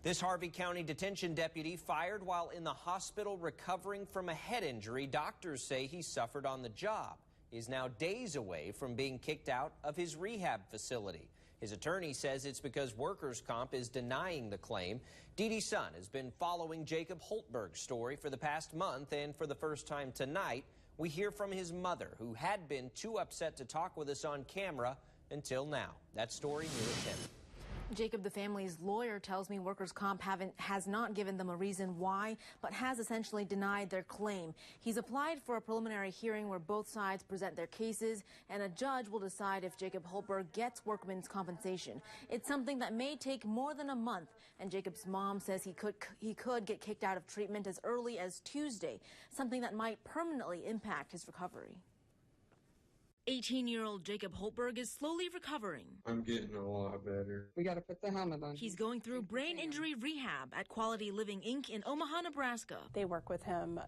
This Harvey County detention deputy fired while in the hospital recovering from a head injury doctors say he suffered on the job. He is now days away from being kicked out of his rehab facility. His attorney says it's because workers' comp is denying the claim. Dee Dee's son has been following Jaycob Hultberg's story for the past month, and for the first time tonight, we hear from his mother, who had been too upset to talk with us on camera until now. That story new at 10. Jaycob, the family's lawyer, tells me workers' comp has not given them a reason why, but has essentially denied their claim. He's applied for a preliminary hearing where both sides present their cases, and a judge will decide if Jaycob Hultberg gets workman's compensation. It's something that may take more than a month, and Jacob's mom says he could get kicked out of treatment as early as Tuesday, something that might permanently impact his recovery. 18-year-old Jaycob Hultberg is slowly recovering. I'm getting a lot better. We got to put the helmet on. He's going through brain injury rehab at Quality Living, Inc. in Omaha, Nebraska. They work with him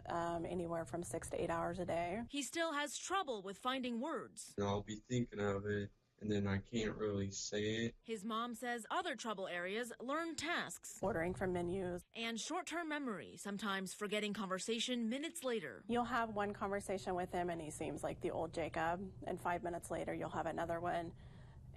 anywhere from 6 to 8 hours a day. He still has trouble with finding words. I'll be thinking of it, and then I can't really say it. His mom says other trouble areas: learn tasks, ordering from menus, and short-term memory, sometimes forgetting conversation minutes later. You'll have one conversation with him and he seems like the old Jaycob, and 5 minutes later you'll have another one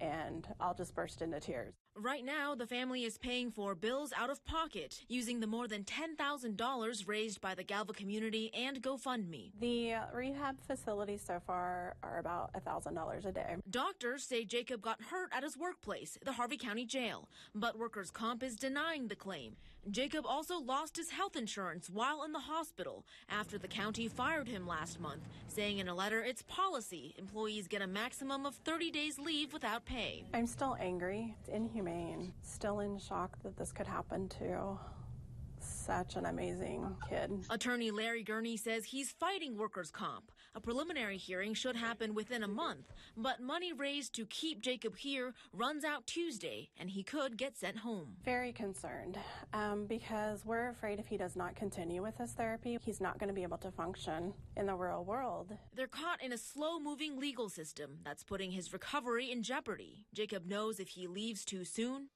and I'll just burst into tears. Right now, the family is paying for bills out of pocket, using the more than $10,000 raised by the Galva community and GoFundMe. The rehab facilities so far are about $1,000 a day. Doctors say Jaycob got hurt at his workplace, the Harvey County Jail, but workers' comp is denying the claim. Jaycob also lost his health insurance while in the hospital after the county fired him last month, saying in a letter it's policy employees get a maximum of 30 days leave without pay. I'm still angry. It's inhumane. Still in shock that this could happen to such an amazing kid. Attorney Larry Gurney says he's fighting workers' comp. A preliminary hearing should happen within a month, but money raised to keep Jaycob here runs out Tuesday, and he could get sent home. Very concerned because we're afraid if he does not continue with his therapy, he's not going to be able to function in the real world. They're caught in a slow-moving legal system that's putting his recovery in jeopardy. Jaycob knows if he leaves too soon,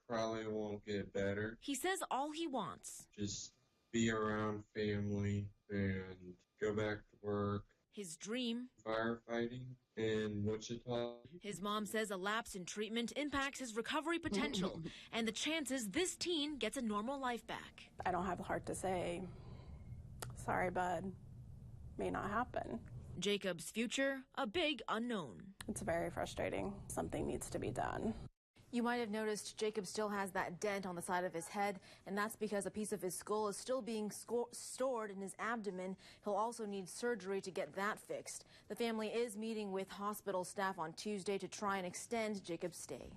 Probably won't get better. He says all he wants: just be around family and go back to work. His dream: firefighting in Wichita. His mom says a lapse in treatment impacts his recovery potential and the chances this teen gets a normal life back. I don't have the heart to say, sorry, bud, may not happen. Jacob's future, a big unknown. It's very frustrating. Something needs to be done. You might have noticed Jaycob still has that dent on the side of his head, and that's because a piece of his skull is still being stored in his abdomen. He'll also need surgery to get that fixed. The family is meeting with hospital staff on Tuesday to try and extend Jacob's stay.